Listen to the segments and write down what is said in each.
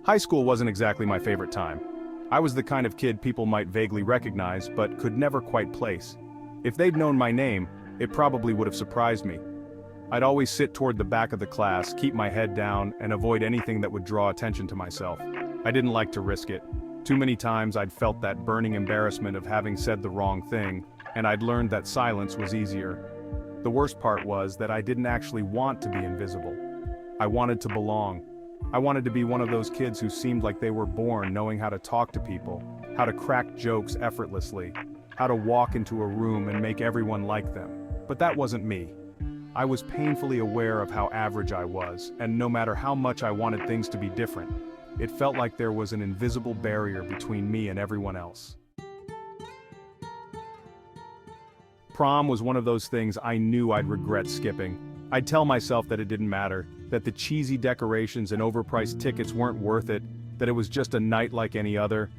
High school wasn't exactly my favorite time. I was the kind of kid people might vaguely recognize but could never quite place. If they'd known my name, it probably would have surprised me. I'd always sit toward the back of the class, keep my head down, and avoid anything that would draw attention to myself. I didn't like to risk it. Too many times I'd felt that burning embarrassment of having said the wrong thing, and I'd learned that silence was easier. The worst part was that I didn't actually want to be invisible. I wanted to belong. I wanted to be one of those kids who seemed like they were born knowing how to talk to people, how to crack jokes effortlessly, how to walk into a room and make everyone like them. But that wasn't me. I was painfully aware of how average I was, and no matter how much I wanted things to be different, it felt like there was an invisible barrier between me and everyone else. Prom was one of those things I knew I'd regret skipping. I'd tell myself that it didn't matter, that the cheesy decorations and overpriced tickets weren't worth it, that it was just a night like any other.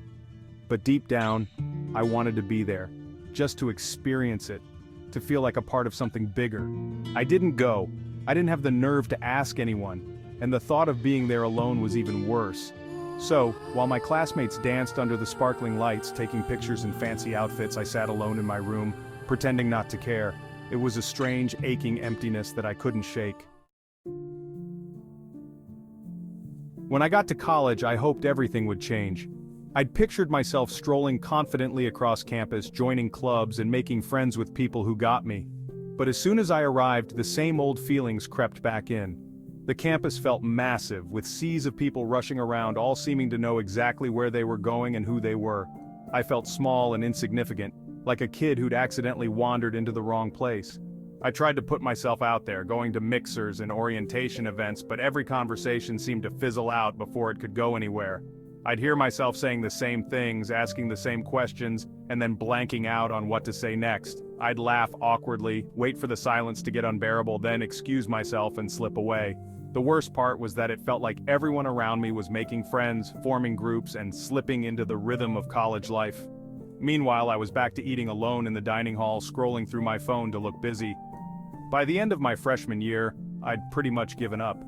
But deep down, I wanted to be there, just to experience it, to feel like a part of something bigger. I didn't go. I didn't have the nerve to ask anyone, and the thought of being there alone was even worse. So, while my classmates danced under the sparkling lights, taking pictures in fancy outfits, I sat alone in my room, pretending not to care. It was a strange, aching emptiness that I couldn't shake. When I got to college, I hoped everything would change. I'd pictured myself strolling confidently across campus, joining clubs and making friends with people who got me. But as soon as I arrived, the same old feelings crept back in. The campus felt massive, with seas of people rushing around, all seeming to know exactly where they were going and who they were. I felt small and insignificant, like a kid who'd accidentally wandered into the wrong place. I tried to put myself out there, going to mixers and orientation events, but every conversation seemed to fizzle out before it could go anywhere. I'd hear myself saying the same things, asking the same questions, and then blanking out on what to say next. I'd laugh awkwardly, wait for the silence to get unbearable, then excuse myself and slip away. The worst part was that it felt like everyone around me was making friends, forming groups, and slipping into the rhythm of college life. Meanwhile, I was back to eating alone in the dining hall, scrolling through my phone to look busy. By the end of my freshman year, I'd pretty much given up.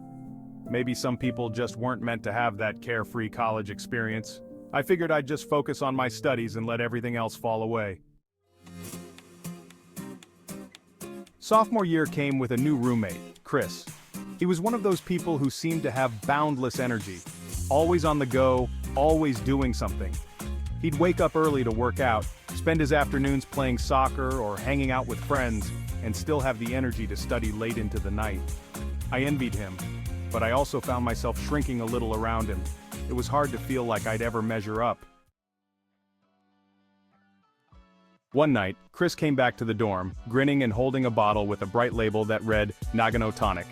Maybe some people just weren't meant to have that carefree college experience. I figured I'd just focus on my studies and let everything else fall away. Sophomore year came with a new roommate, Chris. He was one of those people who seemed to have boundless energy, always on the go, always doing something. He'd wake up early to work out, spend his afternoons playing soccer or hanging out with friends, and still have the energy to study late into the night. I envied him, but I also found myself shrinking a little around him. It was hard to feel like I'd ever measure up. One night, Chris came back to the dorm, grinning and holding a bottle with a bright label that read, Nagano Tonic.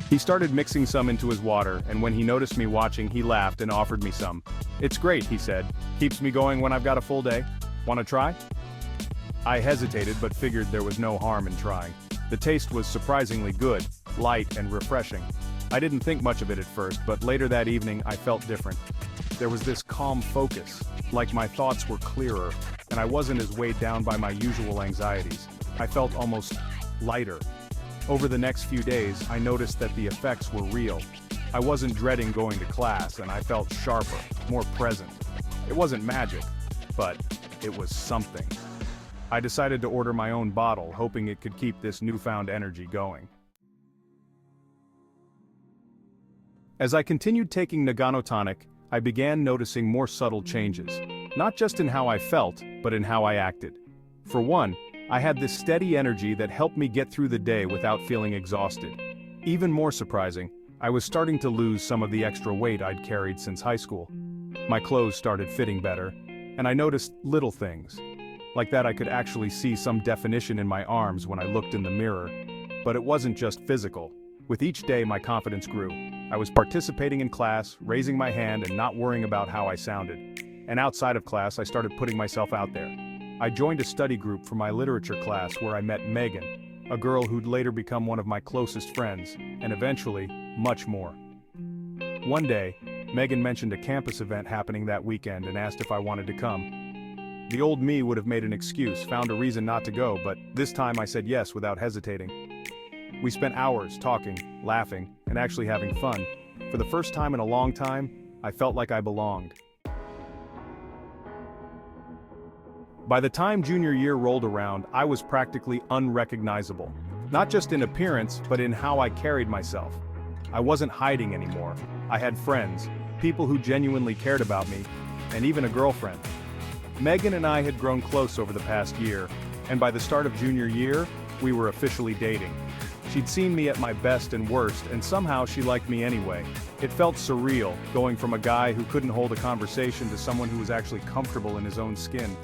He started mixing some into his water, and when he noticed me watching, he laughed and offered me some. "It's great," he said. "Keeps me going when I've got a full day. Want to try?" I hesitated but figured there was no harm in trying. The taste was surprisingly good, light and refreshing. I didn't think much of it at first, but later that evening I felt different. There was this calm focus, like my thoughts were clearer, and I wasn't as weighed down by my usual anxieties. I felt almost lighter. Over the next few days, I noticed that the effects were real. I wasn't dreading going to class, and I felt sharper, more present. It wasn't magic, but it was something. I decided to order my own bottle, hoping it could keep this newfound energy going. As I continued taking Nagano Tonic, I began noticing more subtle changes, not just in how I felt, but in how I acted. For one, I had this steady energy that helped me get through the day without feeling exhausted. Even more surprising, I was starting to lose some of the extra weight I'd carried since high school. My clothes started fitting better, and I noticed little things, like that I could actually see some definition in my arms when I looked in the mirror. But it wasn't just physical. With each day, my confidence grew. I was participating in class, raising my hand and not worrying about how I sounded. And outside of class, I started putting myself out there. I joined a study group for my literature class where I met Megan, a girl who'd later become one of my closest friends, and eventually, much more. One day, Megan mentioned a campus event happening that weekend and asked if I wanted to come. The old me would have made an excuse, found a reason not to go, but this time I said yes without hesitating. We spent hours talking, laughing, and actually having fun. For the first time in a long time, I felt like I belonged. By the time junior year rolled around, I was practically unrecognizable. Not just in appearance, but in how I carried myself. I wasn't hiding anymore. I had friends, people who genuinely cared about me, and even a girlfriend. Megan and I had grown close over the past year, and by the start of junior year, we were officially dating. She'd seen me at my best and worst, and somehow she liked me anyway. It felt surreal, going from a guy who couldn't hold a conversation to someone who was actually comfortable in his own skin.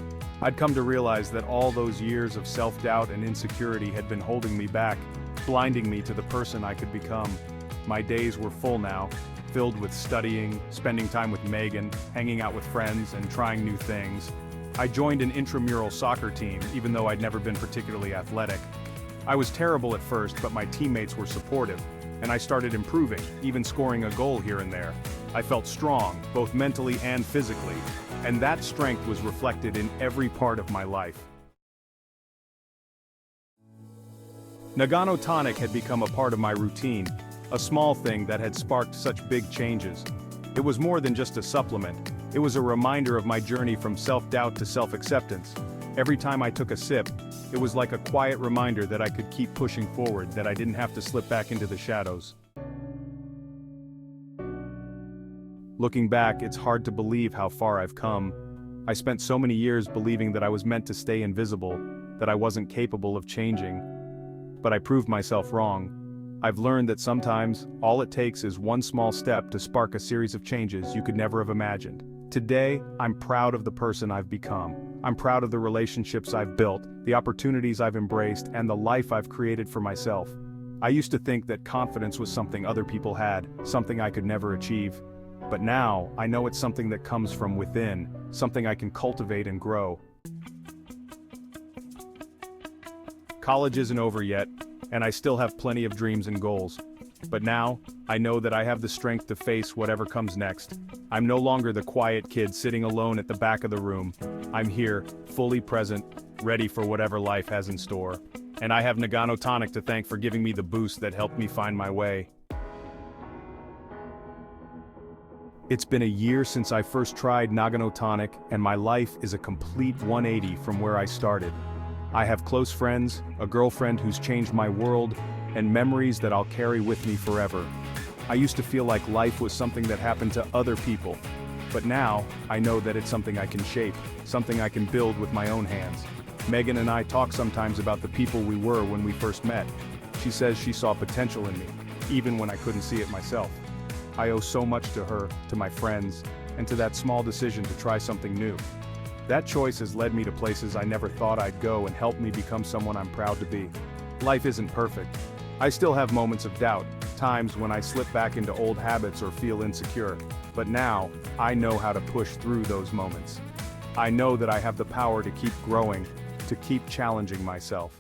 I'd come to realize that all those years of self-doubt and insecurity had been holding me back, blinding me to the person I could become. My days were full now, filled with studying, spending time with Megan, hanging out with friends, and trying new things. I joined an intramural soccer team, even though I'd never been particularly athletic. I was terrible at first, but my teammates were supportive, and I started improving, even scoring a goal here and there. I felt strong, both mentally and physically, and that strength was reflected in every part of my life. Nagano tonic had become a part of my routine, a small thing that had sparked such big changes. It was more than just a supplement, it was a reminder of my journey from self-doubt to self-acceptance. Every time I took a sip, it was like a quiet reminder that I could keep pushing forward, that I didn't have to slip back into the shadows. Looking back, it's hard to believe how far I've come. I spent so many years believing that I was meant to stay invisible, that I wasn't capable of changing. But I proved myself wrong. I've learned that sometimes, all it takes is one small step to spark a series of changes you could never have imagined. Today, I'm proud of the person I've become. I'm proud of the relationships I've built, the opportunities I've embraced, and the life I've created for myself. I used to think that confidence was something other people had, something I could never achieve. But now, I know it's something that comes from within, something I can cultivate and grow. College isn't over yet, and I still have plenty of dreams and goals. But now, I know that I have the strength to face whatever comes next. I'm no longer the quiet kid sitting alone at the back of the room. I'm here, fully present, ready for whatever life has in store. And I have Nagano tonic to thank for giving me the boost that helped me find my way. It's been a year since I first tried Nagano tonic, and my life is a complete 180 from where I started. I have close friends, a girlfriend who's changed my world, and memories that I'll carry with me forever. I used to feel like life was something that happened to other people, but now, I know that it's something I can shape, something I can build with my own hands. Megan and I talk sometimes about the people we were when we first met. She says she saw potential in me, even when I couldn't see it myself. I owe so much to her, to my friends, and to that small decision to try something new. That choice has led me to places I never thought I'd go and helped me become someone I'm proud to be. Life isn't perfect. I still have moments of doubt, times when I slip back into old habits or feel insecure. But now, I know how to push through those moments. I know that I have the power to keep growing, to keep challenging myself.